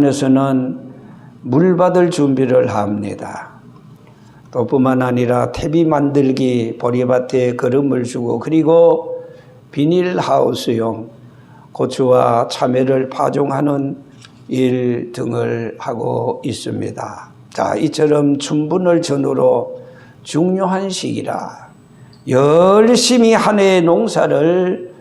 에서는 물 받을 준비를 합니다. 또 뿐만 아니라 퇴비 만들기, 보리밭에 거름을 주고, 그리고 비닐하우스용 고추와 참외를 파종하는 일 등을 하고 있습니다. 자, 이처럼 춘분을 전후로 중요한 시기라 열심히 한 해의 농사를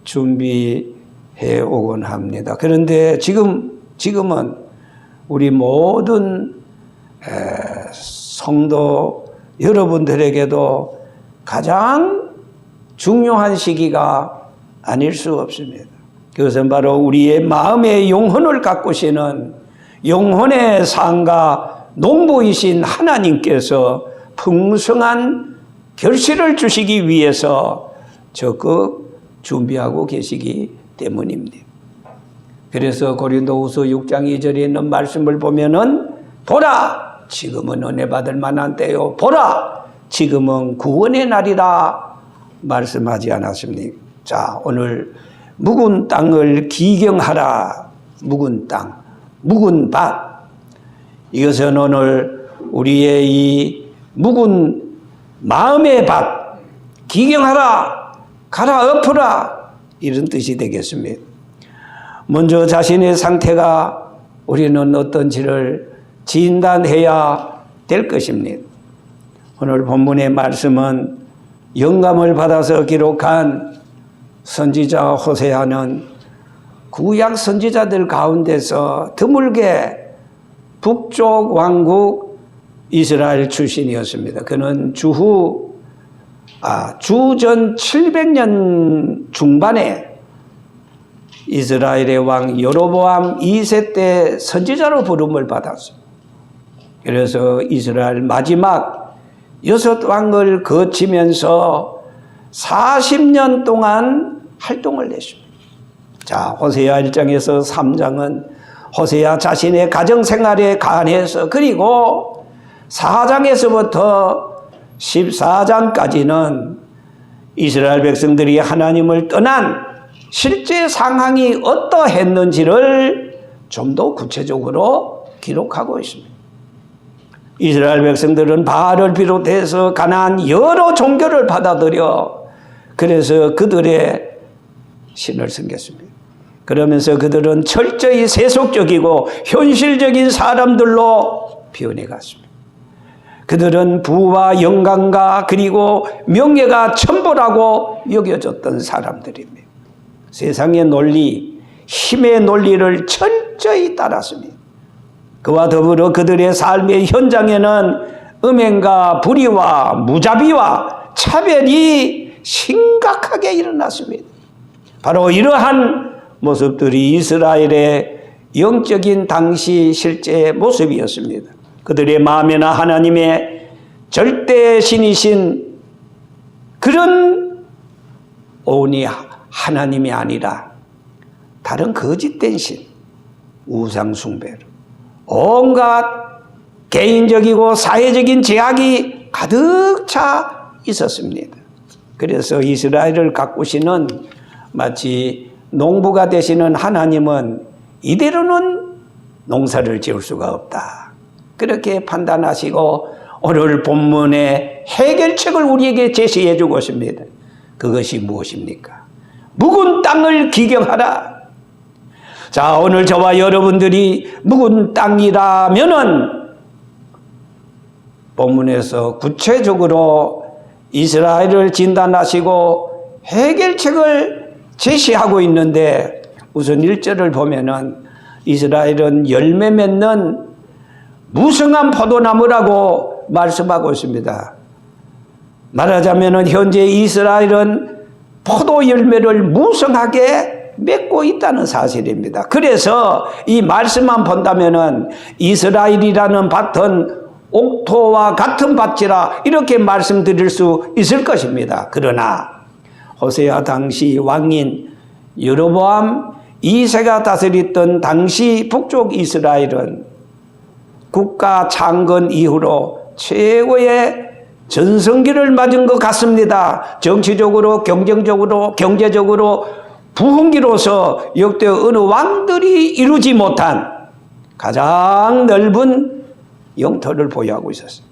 준비해 오곤 합니다. 그런데 지금은 우리 모든 성도 여러분들에게도 가장 중요한 시기가 아닐 수 없습니다. 그것은 바로 우리의 마음의 영혼을 가꾸시는 영혼의 상가 농부이신 하나님께서 풍성한 결실을 주시기 위해서 적극 준비하고 계시기 때문입니다. 그래서 고린도후서 6장 2절에 있는 말씀을 보면은 보라 지금은 은혜 받을 만한 때요, 보라 지금은 구원의 날이라 말씀하지 않았습니까? 자, 오늘 묵은 땅을 기경하라. 묵은 땅, 묵은 밭. 이것은 오늘 우리의 이 묵은 마음의 밭, 기경하라, 가라 엎으라, 이런 뜻이 되겠습니다. 먼저 자신의 상태가 우리는 어떤지를 진단해야 될 것입니다. 오늘 본문의 말씀은 영감을 받아서 기록한 선지자 호세아는 구약 선지자들 가운데서 드물게 북쪽 왕국 이스라엘 출신이었습니다. 그는 주전 700년 중반에 이스라엘의 왕 여로보암 2세 때 선지자로 부름을 받았습니다. 그래서 이스라엘 마지막 6왕을 거치면서 40년 동안 활동을 했습니다. 자, 호세아 1장에서 3장은 호세아 자신의 가정생활에 관해서, 그리고 4장에서부터 14장까지는 이스라엘 백성들이 하나님을 떠난 실제 상황이 어떠했는지를 좀 더 구체적으로 기록하고 있습니다. 이스라엘 백성들은 바알을 비롯해서 가나안 여러 종교를 받아들여 그래서 그들의 신을 섬겼습니다. 그러면서 그들은 철저히 세속적이고 현실적인 사람들로 변해갔습니다. 그들은 부와 영광과 그리고 명예가 천보라고 여겨졌던 사람들입니다. 세상의 논리, 힘의 논리를 철저히 따랐습니다. 그와 더불어 그들의 삶의 현장에는 음행과 불의와 무자비와 차별이 심각하게 일어났습니다. 바로 이러한 모습들이 이스라엘의 영적인 당시 실제 모습이었습니다. 그들의 마음에나 하나님의 절대 신이신 그런 오니 하나님이 아니라 다른 거짓된 신, 우상 숭배로 온갖 개인적이고 사회적인 제약이 가득 차 있었습니다. 그래서 이스라엘을 가꾸시는 마치 농부가 되시는 하나님은 이대로는 농사를 지을 수가 없다, 그렇게 판단하시고 오늘 본문의 해결책을 우리에게 제시해 주고 있습니다. 그것이 무엇입니까? 묵은 땅을 기경하라. 자, 오늘 저와 여러분들이 묵은 땅이라면은 본문에서 구체적으로 이스라엘을 진단하시고 해결책을 제시하고 있는데, 우선 1절을 보면은 이스라엘은 열매 맺는 무성한 포도나무라고 말씀하고 있습니다. 말하자면은 현재 이스라엘은 포도 열매를 무성하게 맺고 있다는 사실입니다. 그래서 이 말씀만 본다면은 이스라엘이라는 밭은 옥토와 같은 밭이라 이렇게 말씀드릴 수 있을 것입니다. 그러나 호세아 당시 왕인 여로보암 2세가 다스렸던 당시 북쪽 이스라엘은 국가 창건 이후로 최고의 전성기를 맞은 것 같습니다. 정치적으로, 경쟁적으로, 경제적으로 부흥기로서 역대 어느 왕들이 이루지 못한 가장 넓은 영토를 보유하고 있었어요.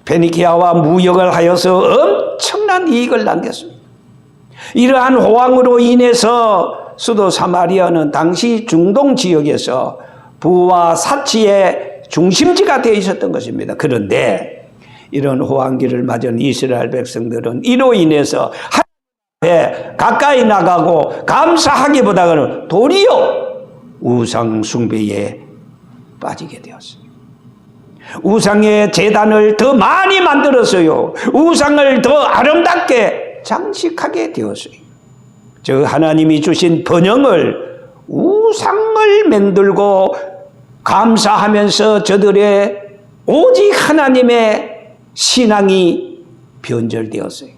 페니키아와 무역을 하여서 엄청난 이익을 남겼습니다. 이러한 호황으로 인해서 수도 사마리아는 당시 중동 지역에서 부와 사치의 중심지가 되어 있었던 것입니다. 그런데 이런 호황기를 맞은 이스라엘 백성들은 이로 인해서 하나님 앞에 가까이 나가고 감사하기보다는 도리어 우상 숭배에 빠지게 되었어요. 우상의 제단을 더 많이 만들었어요. 우상을 더 아름답게 장식하게 되었어요. 저 하나님이 주신 번영을 우상을 만들고 감사하면서 저들의 오직 하나님의 신앙이 변절되었어요.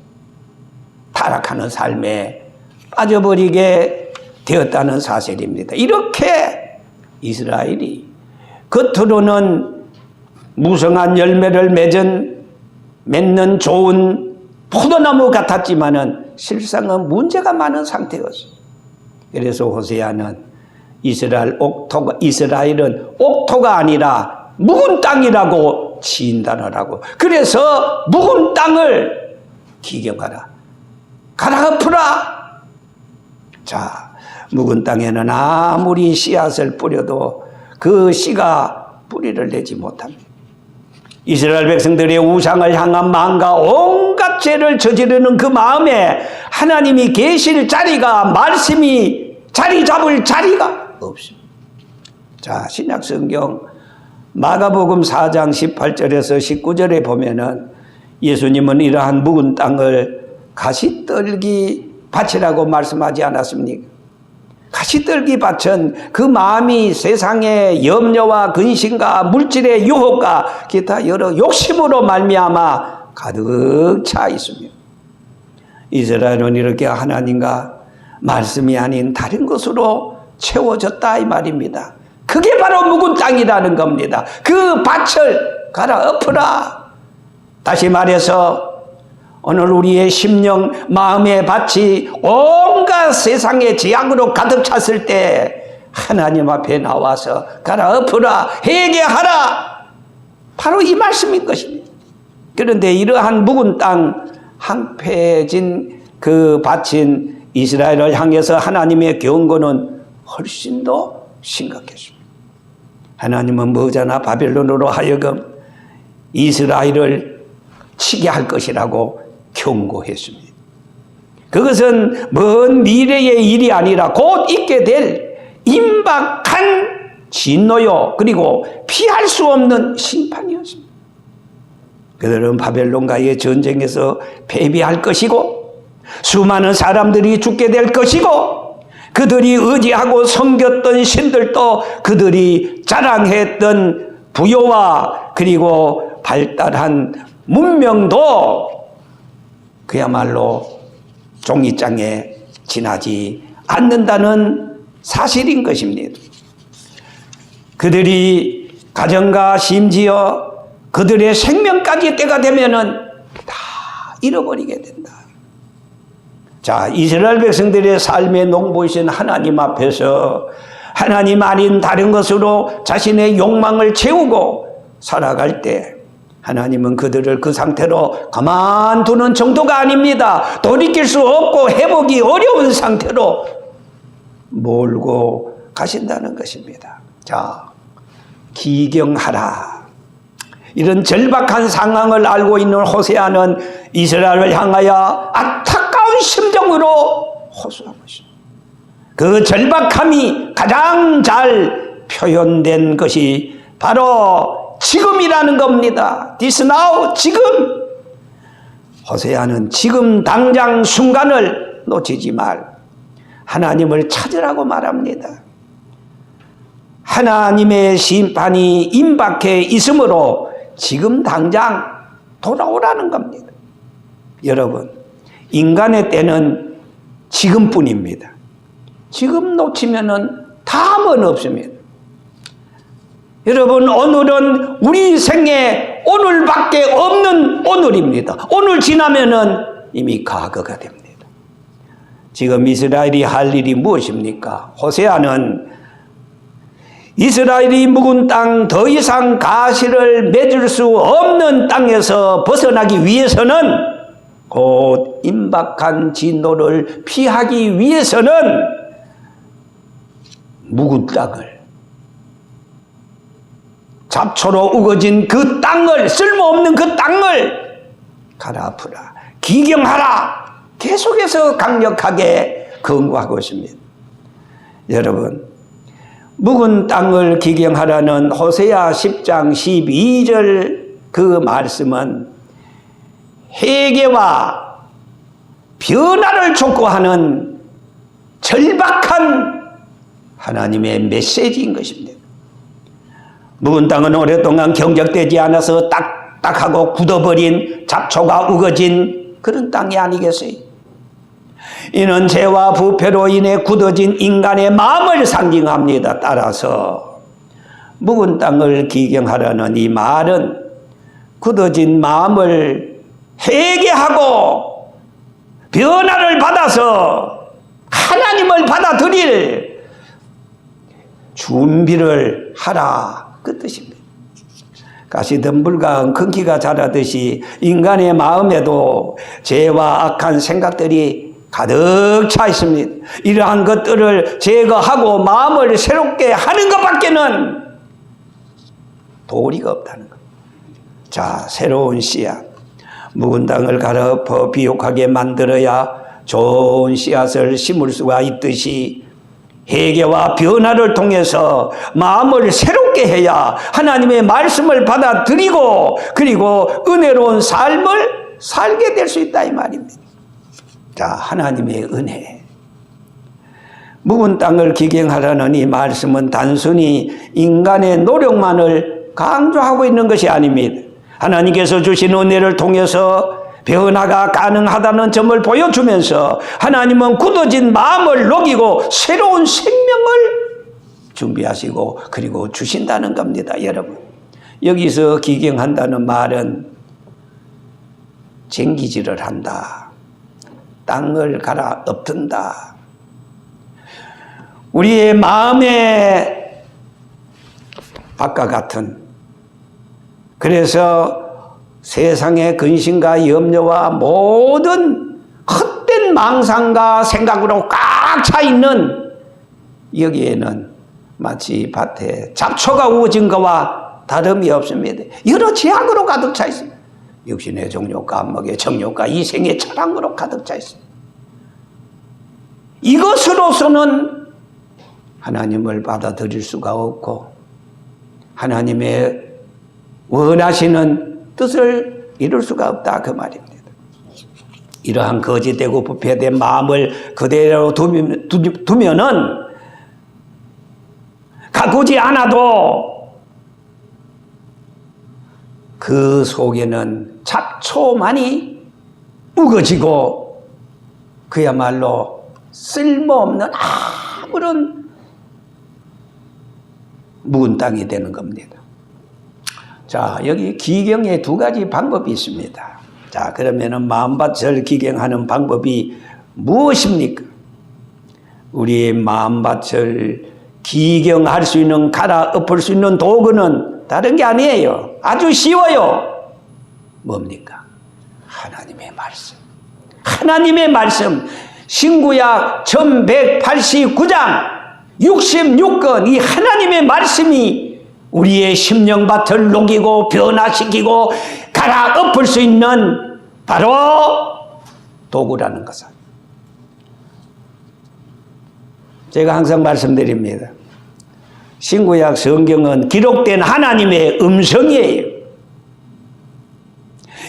타락하는 삶에 빠져버리게 되었다는 사실입니다. 이렇게 이스라엘이 겉으로는 무성한 열매를 맺는 좋은 포도나무 같았지만은 실상은 문제가 많은 상태였어요. 그래서 호세아는 이스라엘은 옥토가 아니라 묵은 땅이라고 진단을 하고, 그래서 묵은 땅을 기경하라, 갈아엎으라. 자, 묵은 땅에는 아무리 씨앗을 뿌려도 그 씨가 뿌리를 내지 못합니다. 이스라엘 백성들의 우상을 향한 마음과 온갖 죄를 저지르는 그 마음에 하나님이 계실 자리가, 말씀이 자리 잡을 자리가 없습니다. 자, 신약 성경 마가복음 4장 18절에서 19절에 보면은 예수님은 이러한 묵은 땅을 가시떨기 밭이라고 말씀하지 않았습니까? 가시떨기 밭은 그 마음이 세상의 염려와 근심과 물질의 유혹과 기타 여러 욕심으로 말미암아 가득 차 있습니다. 이스라엘은 이렇게 하나님과 말씀이 아닌 다른 것으로 채워졌다 이 말입니다. 그게 바로 묵은 땅이라는 겁니다. 그 밭을 갈아엎으라. 다시 말해서 오늘 우리의 심령, 마음의 밭이 온갖 세상의 죄악으로 가득 찼을 때 하나님 앞에 나와서 갈아엎으라, 회개하라, 바로 이 말씀인 것입니다. 그런데 이러한 묵은 땅, 황폐해진 그 밭인 이스라엘을 향해서 하나님의 경고는 훨씬 더 심각했습니다. 하나님은 머지않아 바벨론으로 하여금 이스라엘을 치게 할 것이라고 경고했습니다. 그것은 먼 미래의 일이 아니라 곧 있게 될 임박한 진노요, 그리고 피할 수 없는 심판이었습니다. 그들은 바벨론과의 전쟁에서 패배할 것이고 수많은 사람들이 죽게 될 것이고 그들이 의지하고 섬겼던 신들도 그들이 자랑했던 부여와 그리고 발달한 문명도 그야말로 종이장에 지나지 않는다는 사실인 것입니다. 그들이 가정과 심지어 그들의 생명까지 때가 되면은 다 잃어버리게 된다. 자, 이스라엘 백성들의 삶의 농부이신 하나님 앞에서 하나님 아닌 다른 것으로 자신의 욕망을 채우고 살아갈 때 하나님은 그들을 그 상태로 가만두는 정도가 아닙니다. 돌이킬 수 없고 회복이 어려운 상태로 몰고 가신다는 것입니다. 자, 기경하라. 이런 절박한 상황을 알고 있는 호세아는 이스라엘을 향하여 안타까운 심정으로 호소한 것입니다. 그 절박함이 가장 잘 표현된 것이 바로 지금이라는 겁니다. This now, 지금. 호세아는 지금 당장 순간을 놓치지 말, 하나님을 찾으라고 말합니다. 하나님의 심판이 임박해 있으므로 지금 당장 돌아오라는 겁니다. 여러분, 인간의 때는 지금뿐입니다. 지금 놓치면은 다음은 없습니다. 여러분, 오늘은 우리 생에 오늘밖에 없는 오늘입니다. 오늘 지나면은 이미 과거가 됩니다. 지금 이스라엘이 할 일이 무엇입니까? 호세아는 이스라엘이 묵은 땅, 더 이상 가시를 맺을 수 없는 땅에서 벗어나기 위해서는, 곧 임박한 진노를 피하기 위해서는 묵은 땅을, 잡초로 우거진 그 땅을, 쓸모없는 그 땅을 갈아엎으라, 기경하라, 계속해서 강력하게 권고하고 있습니다. 여러분, 묵은 땅을 기경하라는 호세아 10장 12절 그 말씀은 회개와 변화를 촉구하는 절박한 하나님의 메시지인 것입니다. 묵은 땅은 오랫동안 경작되지 않아서 딱딱하고 굳어버린, 잡초가 우거진 그런 땅이 아니겠어요? 이는 죄와 부패로 인해 굳어진 인간의 마음을 상징합니다. 따라서 묵은 땅을 기경하라는 이 말은 굳어진 마음을 회개하고 변화를 받아서 하나님을 받아들일 준비를 하라, 그 뜻입니다. 가시덤불과 엉겅퀴가 자라듯이 인간의 마음에도 죄와 악한 생각들이 가득 차 있습니다. 이러한 것들을 제거하고 마음을 새롭게 하는 것밖에는 도리가 없다는 것. 자, 새로운 씨앗, 묵은 땅을 갈아엎어 비옥하게 만들어야 좋은 씨앗을 심을 수가 있듯이 회개와 변화를 통해서 마음을 새롭게 해야 하나님의 말씀을 받아들이고 그리고 은혜로운 삶을 살게 될 수 있다, 이 말입니다. 자, 하나님의 은혜. 묵은 땅을 기경하라는 이 말씀은 단순히 인간의 노력만을 강조하고 있는 것이 아닙니다. 하나님께서 주신 은혜를 통해서 변화가 가능하다는 점을 보여주면서 하나님은 굳어진 마음을 녹이고 새로운 생명을 준비하시고 그리고 주신다는 겁니다. 여러분, 여기서 기경한다는 말은 쟁기질을 한다, 땅을 갈아엎는다. 우리의 마음에 아까 같은, 그래서 세상의 근심과 염려와 모든 헛된 망상과 생각으로 꽉 차 있는 여기에는 마치 밭에 잡초가 우거진 것과 다름이 없습니다. 여러 죄악으로 가득 차 있습니다. 육신의 정욕과 안목의 정욕과 이생의 철학으로 가득 차 있습니다. 이것으로서는 하나님을 받아들일 수가 없고 하나님의 원하시는 뜻을 이룰 수가 없다, 그 말입니다. 이러한 거짓되고 부패된 마음을 그대로 두면은 가꾸지 않아도 그 속에는 잡초만이 우거지고 그야말로 쓸모없는 아무런 묵은 땅이 되는 겁니다. 자, 여기 기경에 두 가지 방법이 있습니다. 자, 그러면은 마음밭을 기경하는 방법이 무엇입니까? 우리의 마음밭을 기경할 수 있는, 갈아엎을 수 있는 도구는 다른 게 아니에요. 아주 쉬워요. 뭡니까? 하나님의 말씀. 하나님의 말씀. 신구약 1189장 66권 이 하나님의 말씀이 우리의 심령밭을 녹이고 변화시키고 갈아엎을 수 있는 바로 도구라는 것을 제가 항상 말씀드립니다. 신구약 성경은 기록된 하나님의 음성이에요.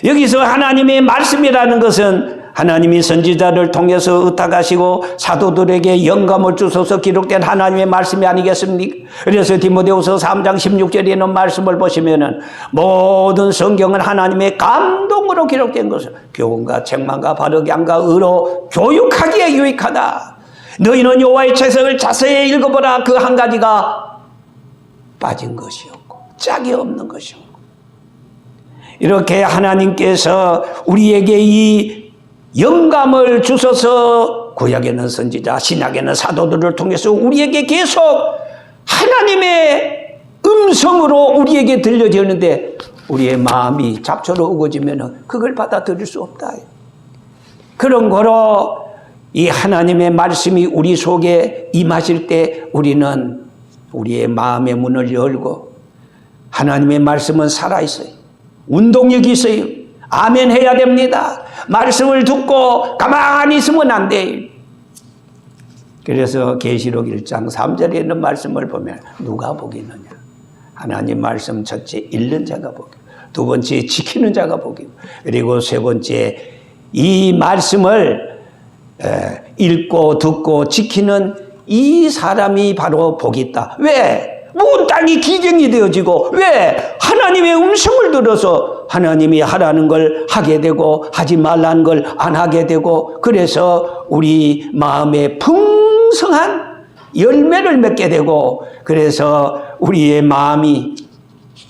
여기서 하나님의 말씀이라는 것은 하나님이 선지자를 통해서 의탁하시고 사도들에게 영감을 주셔서 기록된 하나님의 말씀이 아니겠습니까? 그래서 디모데후서 3장 16절에 있는 말씀을 보시면은 모든 성경은 하나님의 감동으로 기록된 것을 교훈과 책망과 바르게함과 의로 교육하기에 유익하다. 너희는 여호와의 책을 자세히 읽어보라. 그 한 가지가 빠진 것이 없고 짝이 없는 것이 없고 이렇게 하나님께서 우리에게 이 영감을 주셔서 구약에는 선지자, 신약에는 사도들을 통해서 우리에게 계속 하나님의 음성으로 우리에게 들려지는데 우리의 마음이 잡초로 우거지면 그걸 받아들일 수 없다. 그런 거로 이 하나님의 말씀이 우리 속에 임하실 때 우리는 우리의 마음의 문을 열고 하나님의 말씀은 살아있어요. 운동력이 있어요. 아멘 해야 됩니다. 말씀을 듣고 가만히 있으면 안 돼요. 그래서 계시록 1장 3절에 있는 말씀을 보면 누가 복이 있느냐. 하나님 말씀 첫째 읽는 자가 복이고 두 번째 지키는 자가 복이고 그리고 세 번째 이 말씀을 읽고 듣고 지키는 이 사람이 바로 복이 있다. 왜? 온 땅이 기경이 되어지고 왜? 하나님의 음성을 들어서 하나님이 하라는 걸 하게 되고 하지 말라는 걸 안 하게 되고 그래서 우리 마음에 풍성한 열매를 맺게 되고 그래서 우리의 마음이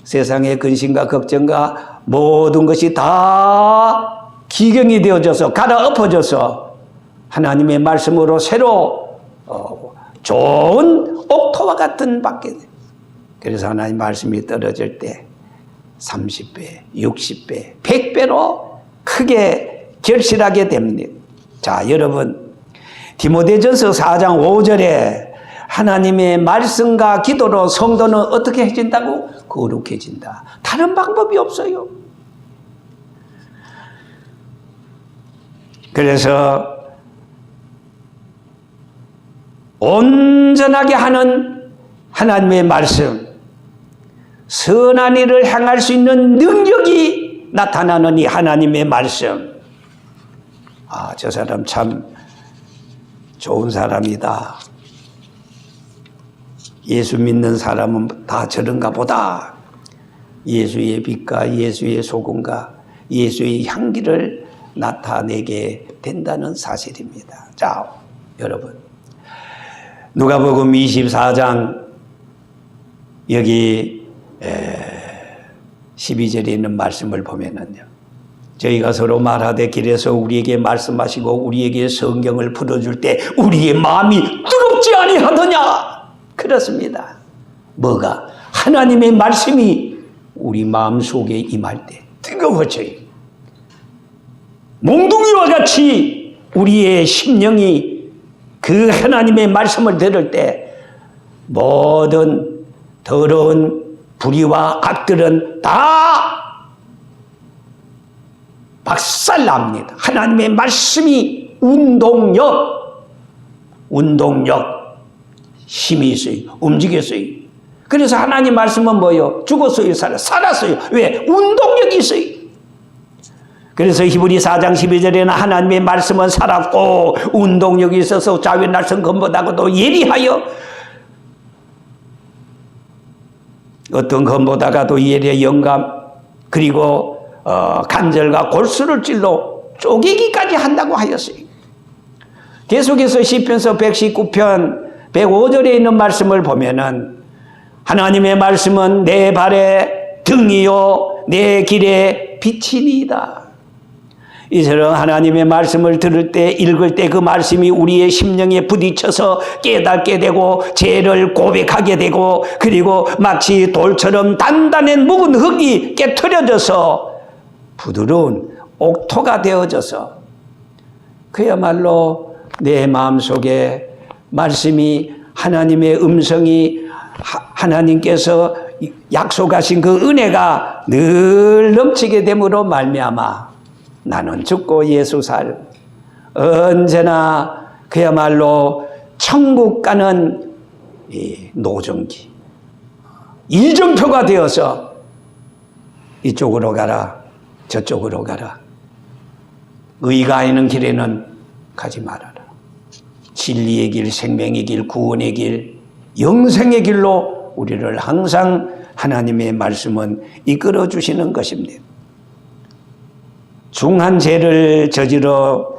세상의 근심과 걱정과 모든 것이 다 기경이 되어져서 갈아엎어져서 하나님의 말씀으로 새로 좋은 옥토와 같은 받게 돼. 그래서 하나님 말씀이 떨어질 때 30배, 60배, 100배로 크게 결실하게 됩니다. 자, 여러분 디모데전서 4장 5절에 하나님의 말씀과 기도로 성도는 어떻게 해진다고? 거룩해진다. 다른 방법이 없어요. 그래서 온전하게 하는 하나님의 말씀, 선한 일을 행할 수 있는 능력이 나타나는 이 하나님의 말씀. 아, 저 사람 참 좋은 사람이다. 예수 믿는 사람은 다 저런가 보다. 예수의 빛과 예수의 소금과 예수의 향기를 나타내게 된다는 사실입니다. 자, 여러분 누가복음 24장 여기 12절에 있는 말씀을 보면은요. 저희가 서로 말하되 길에서 우리에게 말씀하시고 우리에게 성경을 풀어줄 때 우리의 마음이 뜨겁지 아니하더냐? 그렇습니다. 뭐가? 하나님의 말씀이 우리 마음 속에 임할 때 뜨거워져요. 몽둥이와 같이 우리의 심령이 그 하나님의 말씀을 들을 때 모든 더러운 불의와 악들은 다 박살납니다. 하나님의 말씀이 운동력, 힘이 있어요. 움직였어요. 그래서 하나님 말씀은 뭐예요? 죽었어요? 살았어요. 왜? 운동력이 있어요. 그래서 히브리 4장 12절에는 하나님의 말씀은 살았고 운동력이 있어서 자외 날선 검보다도 예리하여 어떤 검보다가도 예리해 영감 그리고 간절과 골수를 찔러 쪼개기까지 한다고 하였어요. 계속해서 시편서 119편 105절에 있는 말씀을 보면은 하나님의 말씀은 내 발의 등이요 내 길의 빛이니이다. 이처럼 하나님의 말씀을 들을 때 읽을 때 그 말씀이 우리의 심령에 부딪혀서 깨닫게 되고 죄를 고백하게 되고 그리고 마치 돌처럼 단단한 묵은 흙이 깨트려져서 부드러운 옥토가 되어져서 그야말로 내 마음속에 말씀이 하나님의 음성이 하나님께서 약속하신 그 은혜가 늘 넘치게 됨으로 말미암아 나는 죽고 예수 살 언제나 그야말로 천국 가는 이 노정기 일정표가 되어서 이쪽으로 가라 저쪽으로 가라 의가 있는 길에는 가지 말아라 진리의 길 생명의 길 구원의 길 영생의 길로 우리를 항상 하나님의 말씀은 이끌어 주시는 것입니다. 중한 죄를 저지러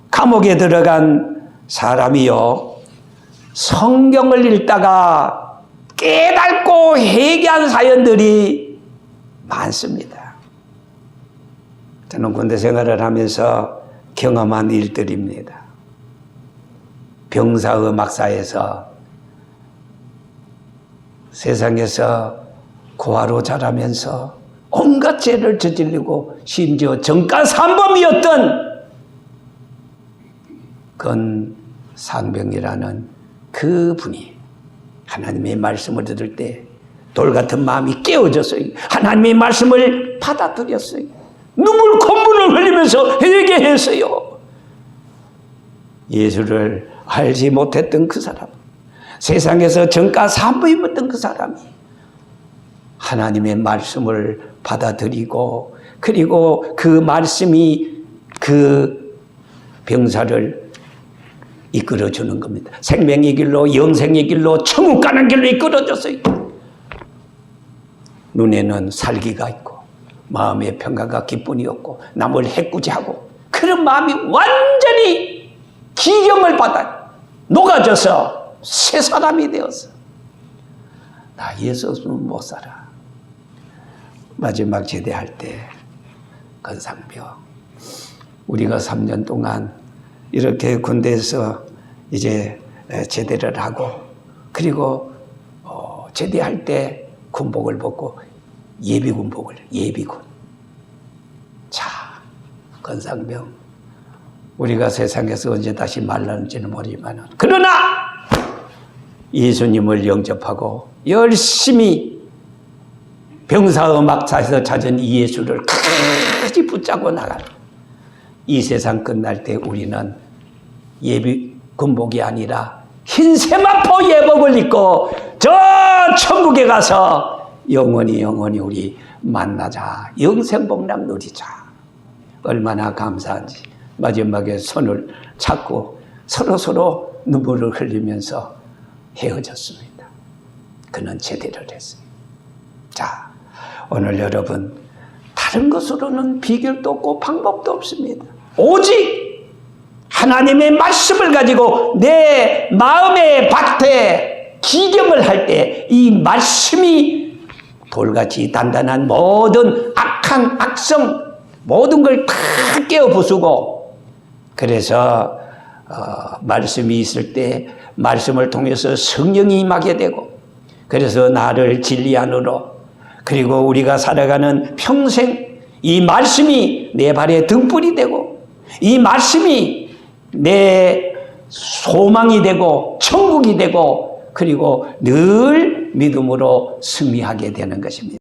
감옥에 들어간 사람이요 성경을 읽다가 깨닫고 회개한 사연들이 많습니다. 저는 군대 생활을 하면서 경험한 일들입니다. 병사의 막사에서 세상에서 고아로 자라면서 온갖 죄를 저지르고 심지어 정가산범이었던 건상병이라는 그분이 하나님의 말씀을 들을 때 돌같은 마음이 깨어졌어요. 하나님의 말씀을 받아들였어요. 눈물 콧물을 흘리면서 회개했어요. 예수를 알지 못했던 그 사람, 세상에서 정가산범이었던 그 사람이 하나님의 말씀을 받아들이고, 그리고 그 말씀이 그 병사를 이끌어주는 겁니다. 생명의 길로, 영생의 길로, 천국 가는 길로 이끌어줬어요. 눈에는 살기가 있고 마음의 평강과 기쁨이 없고 남을 해꾸지하고 그런 마음이 완전히 기경을 받아 녹아져서 새 사람이 되었어. 나 예수 없으면 못 살아. 마지막 제대할 때 건상병, 우리가 3년 동안 이렇게 군대에서 이제 제대를 하고, 그리고 제대할 때 군복을 벗고 예비군복을, 예비군. 자, 건상병, 우리가 세상에서 언제 다시 말라는지는 모르지만, 그러나 예수님을 영접하고 열심히 병사음악사에서 찾은 이 예수를 끝까지 붙잡고 나가는, 이 세상 끝날 때 우리는 예비군복이 아니라 흰 세마포 예복을 입고 저 천국에 가서 영원히 우리 만나자, 영생복락 누리자. 얼마나 감사한지. 마지막에 손을 잡고 서로 눈물을 흘리면서 헤어졌습니다. 그는 제대를 했어요. 자, 오늘 여러분, 다른 것으로는 비결도 없고 방법도 없습니다. 오직 하나님의 말씀을 가지고 내 마음의 밭에 기경을 할 때 이 말씀이 돌같이 단단한 모든 악한 악성 모든 걸 다 깨어 부수고, 그래서 말씀이 있을 때 말씀을 통해서 성령이 임하게 되고, 그래서 나를 진리 안으로, 그리고 우리가 살아가는 평생 이 말씀이 내 발에 등불이 되고, 이 말씀이 내 소망이 되고 천국이 되고, 그리고 늘 믿음으로 승리하게 되는 것입니다.